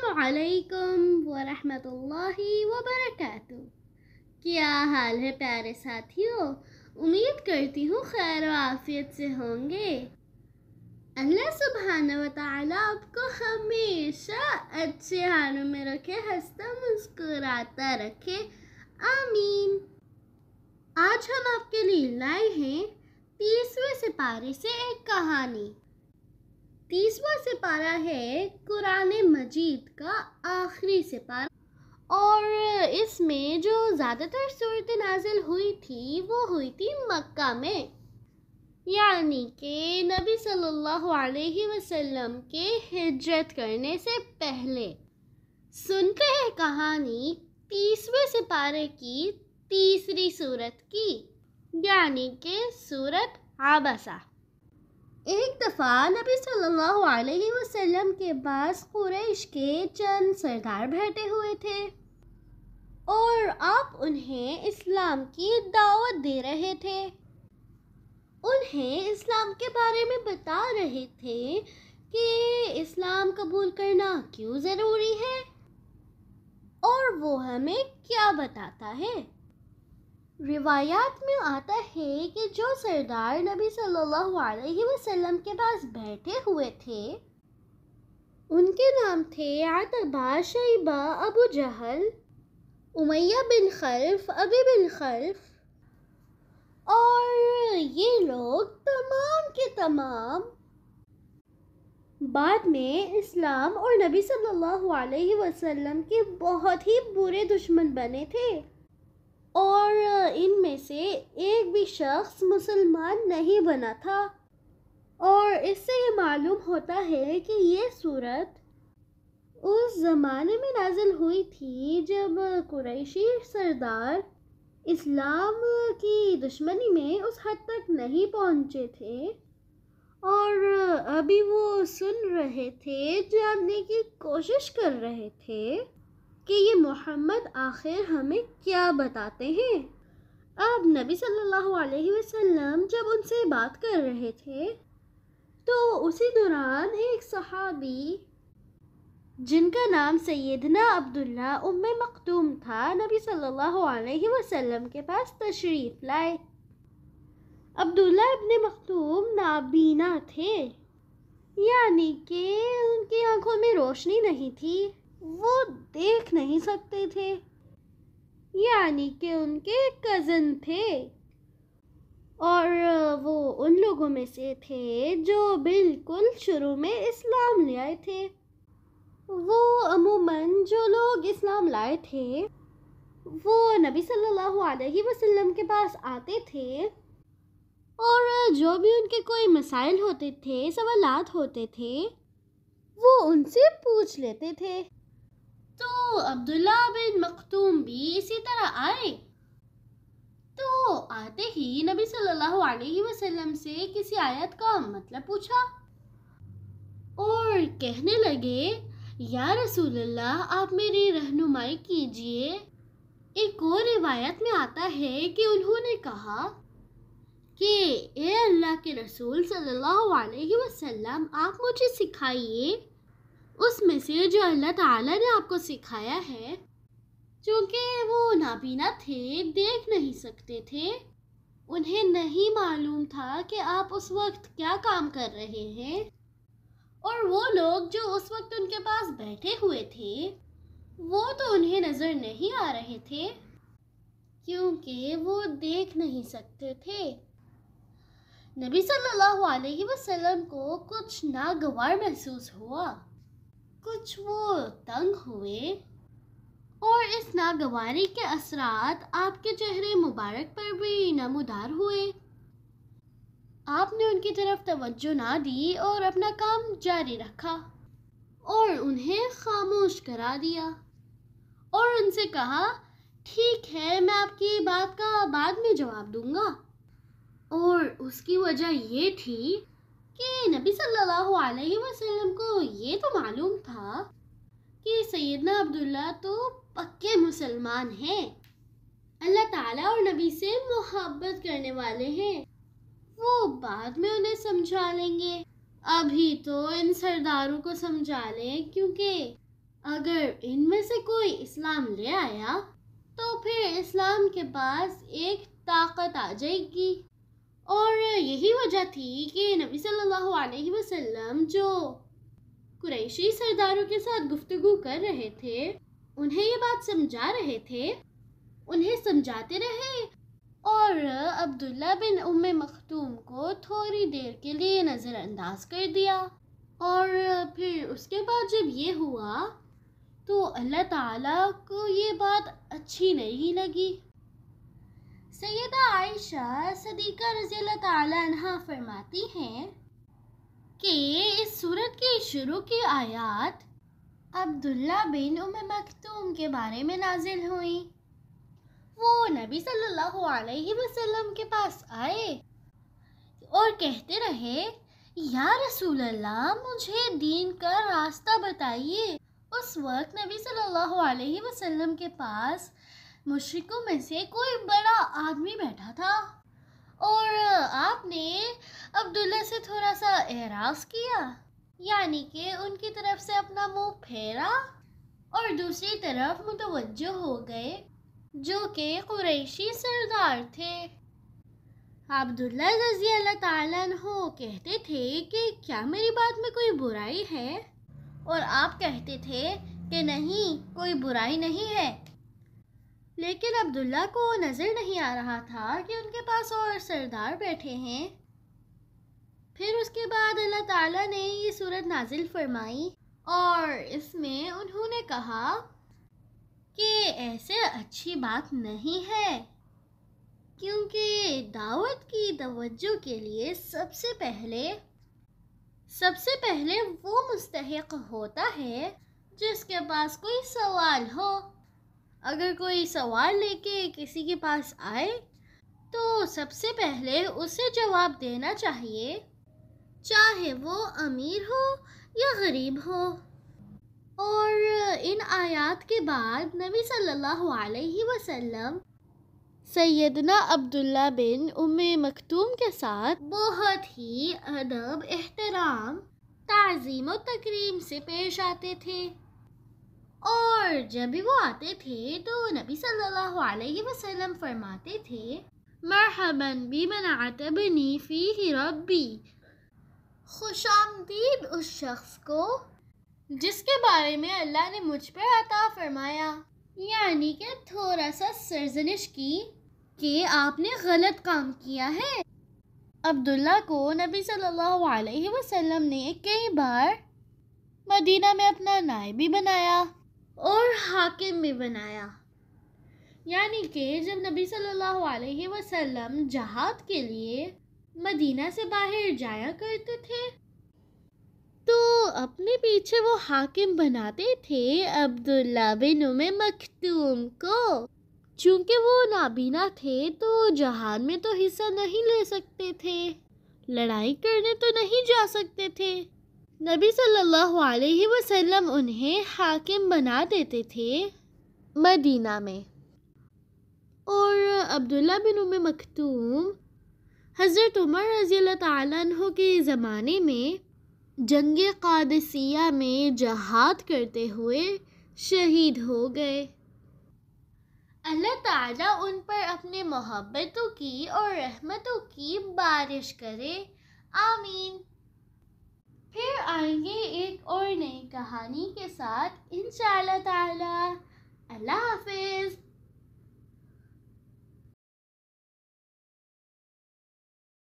السلام علیکم ورحمۃ اللہ وبرکاتہ۔ کیا حال ہے پیارے ساتھیوں؟ امید کرتی ہوں خیر و عافیت سے ہوں گے۔ اللہ سبحانہ و تعالیٰ آپ کو ہمیشہ اچھے حالوں میں رکھے، ہنستا مسکراتا رکھے، آمین۔ آج ہم آپ کے لیے لائے ہیں 30ویں سپارے سے ایک کہانی۔ 30واں سپارہ ہے قرآن مجید کا آخری سپارہ، اور اس میں جو زیادہ تر صورتیں نازل ہوئی تھی وہ ہوئی تھی مکہ میں، یعنی کہ نبی صلی اللہ علیہ وسلم کے ہجرت کرنے سے پہلے۔ سنتے ہیں کہانی 30ویں سپارے کی تیسری سورت کی، یعنی کہ سورت عبسہ۔ ایک دفعہ نبی صلی اللہ علیہ وسلم کے پاس قریش کے چند سردار بیٹھے ہوئے تھے، اور آپ انہیں اسلام کی دعوت دے رہے تھے۔ انہیں اسلام کے بارے میں بتا رہے تھے کہ اسلام قبول کرنا کیوں ضروری ہے، اور وہ ہمیں کیا بتاتا ہے۔ روایات میں آتا ہے کہ جو سردار نبی صلی اللہ علیہ وسلم کے پاس بیٹھے ہوئے تھے ان کے نام تھے عتبہ، شیبہ، ابو جہل، امیہ بن خلف، ابی بن خلف، اور یہ لوگ تمام کے تمام بعد میں اسلام اور نبی صلی اللہ علیہ وسلم کے بہت ہی برے دشمن بنے تھے، اور ان میں سے ایک بھی شخص مسلمان نہیں بنا تھا۔ اور اس سے یہ معلوم ہوتا ہے کہ یہ سورت اس زمانے میں نازل ہوئی تھی جب قریشی سردار اسلام کی دشمنی میں اس حد تک نہیں پہنچے تھے، اور ابھی وہ سن رہے تھے، جاننے کی کوشش کر رہے تھے کہ یہ محمد آخر ہمیں کیا بتاتے ہیں۔ اب نبی صلی اللہ علیہ وسلم جب ان سے بات کر رہے تھے تو اسی دوران ایک صحابی جن کا نام سیدنا عبداللہ ام مکتوم تھا، نبی صلی اللہ علیہ وسلم کے پاس تشریف لائے۔ عبداللہ ابن مکتوم نابینا تھے، یعنی کہ ان کی آنکھوں میں روشنی نہیں تھی، وہ دیکھ نہیں سکتے تھے، یعنی کہ ان کے کزن تھے، اور وہ ان لوگوں میں سے تھے جو بالکل شروع میں اسلام لے آئے تھے۔ وہ عموماً جو لوگ اسلام لائے تھے وہ نبی صلی اللہ علیہ وسلم کے پاس آتے تھے، اور جو بھی ان کے کوئی مسائل ہوتے تھے، سوالات ہوتے تھے، وہ ان سے پوچھ لیتے تھے۔ تو عبداللہ بن مکتوم بھی اسی طرح آئے، تو آتے ہی نبی صلی اللہ علیہ وسلم سے کسی آیت کا مطلب پوچھا، اور کہنے لگے، یا رسول اللہ آپ میری رہنمائی کیجئے۔ ایک اور روایت میں آتا ہے کہ انہوں نے کہا کہ اے اللہ کے رسول صلی اللہ علیہ وسلم، آپ مجھے سکھائیے اس میں سے جو اللہ تعالیٰ نے آپ کو سکھایا ہے۔ چونکہ وہ نابینا تھے، دیکھ نہیں سکتے تھے، انہیں نہیں معلوم تھا کہ آپ اس وقت کیا کام کر رہے ہیں، اور وہ لوگ جو اس وقت ان کے پاس بیٹھے ہوئے تھے وہ تو انہیں نظر نہیں آ رہے تھے، کیونکہ وہ دیکھ نہیں سکتے تھے۔ نبی صلی اللہ علیہ وسلم کو کچھ ناگوار محسوس ہوا، کچھ وہ تنگ ہوئے، اور اس ناگواری کے اثرات آپ کے چہرے مبارک پر بھی نمودار ہوئے۔ آپ نے ان کی طرف توجہ نہ دی اور اپنا کام جاری رکھا، اور انہیں خاموش کرا دیا، اور ان سے کہا، ٹھیک ہے، میں آپ کی بات کا بعد میں جواب دوں گا۔ اور اس کی وجہ یہ تھی کہ نبی صلی اللہ علیہ وسلم کو یہ تو معلوم تھا کہ سیدنا عبداللہ تو پکے مسلمان ہیں، اللہ تعالیٰ اور نبی سے محبت کرنے والے ہیں، وہ بعد میں انہیں سمجھا لیں گے، ابھی تو ان سرداروں کو سمجھا لیں، کیونکہ اگر ان میں سے کوئی اسلام لے آیا تو پھر اسلام کے پاس ایک طاقت آ جائے گی۔ اور یہی وجہ تھی کہ نبی صلی اللہ علیہ وسلم جو قریشی سرداروں کے ساتھ گفتگو کر رہے تھے، انہیں یہ بات سمجھا رہے تھے، انہیں سمجھاتے رہے، اور عبداللہ بن ام مکتوم کو تھوڑی دیر کے لیے نظر انداز کر دیا۔ اور پھر اس کے بعد جب یہ ہوا تو اللہ تعالیٰ کو یہ بات اچھی نہیں لگی۔ سیدہ عائشہ صدیقہ رضی اللہ تعالیٰ عنہا فرماتی ہیں کہ اس سورت کی شروع کی آیات عبداللہ بن ام مکتوم کے بارے میں نازل ہوئیں۔ وہ نبی صلی اللہ علیہ وسلم کے پاس آئے اور کہتے رہے، یا رسول اللہ، مجھے دین کا راستہ بتائیے۔ اس وقت نبی صلی اللہ علیہ وسلم کے پاس مشرکوں میں سے کوئی بڑا آدمی بیٹھا تھا، اور آپ نے عبداللہ سے تھوڑا سا اعراض کیا، یعنی کہ ان کی طرف سے اپنا منہ پھیرا اور دوسری طرف متوجہ ہو گئے جو کہ قریشی سردار تھے۔ عبداللہ رضی اللہ تعالیٰ عنہ کہتے تھے کہ کیا میری بات میں کوئی برائی ہے؟ اور آپ کہتے تھے کہ نہیں، کوئی برائی نہیں ہے۔ لیکن عبداللہ کو نظر نہیں آ رہا تھا کہ ان کے پاس اور سردار بیٹھے ہیں۔ پھر اس کے بعد اللہ تعالیٰ نے یہ سورت نازل فرمائی، اور اس میں انہوں نے کہا کہ ایسے اچھی بات نہیں ہے، کیونکہ دعوت کی توجہ کے لیے سب سے پہلے وہ مستحق ہوتا ہے جس کے پاس کوئی سوال ہو۔ اگر کوئی سوال لے کے کسی کے پاس آئے تو سب سے پہلے اسے جواب دینا چاہیے، چاہے وہ امیر ہو یا غریب ہو۔ اور ان آیات کے بعد نبی صلی اللہ علیہ وسلم سیدنا عبداللہ بن ام مکتوم کے ساتھ بہت ہی ادب، احترام، تعظیم و تکریم سے پیش آتے تھے، اور جب بھی وہ آتے تھے تو نبی صلی اللہ علیہ وسلم فرماتے تھے، مرحبا بمن عتبنی فیہ ربی، خوش آمدید اس شخص کو جس کے بارے میں اللہ نے مجھ پر عطا فرمایا، یعنی کہ تھوڑا سا سرزنش کی کہ آپ نے غلط کام کیا ہے۔ عبداللہ کو نبی صلی اللہ علیہ وسلم نے کئی بار مدینہ میں اپنا نائب بھی بنایا اور حاکم بھی بنایا، یعنی کہ جب نبی صلی اللہ علیہ وسلم جہاد کے لیے مدینہ سے باہر جایا کرتے تھے تو اپنے پیچھے وہ حاکم بناتے تھے عبداللہ بن ام مکتوم کو۔ چونکہ وہ نابینا تھے تو جہاد میں تو حصہ نہیں لے سکتے تھے، لڑائی کرنے تو نہیں جا سکتے تھے۔ نبی صلی اللہ علیہ وسلم انہیں حاکم بنا دیتے تھے مدینہ میں۔ اور عبداللہ بن ام مکتوم حضرت عمر رضی اللہ تعالیٰ عنہ کے زمانے میں جنگ قادسیہ میں جہاد کرتے ہوئے شہید ہو گئے۔ اللہ تعالیٰ ان پر اپنے محبتوں کی اور رحمتوں کی بارش کرے، آمین۔ پھر آئیں گے ایک اور نئی کہانی کے ساتھ انشاءاللہ تعالیٰ۔ اللہ حافظ۔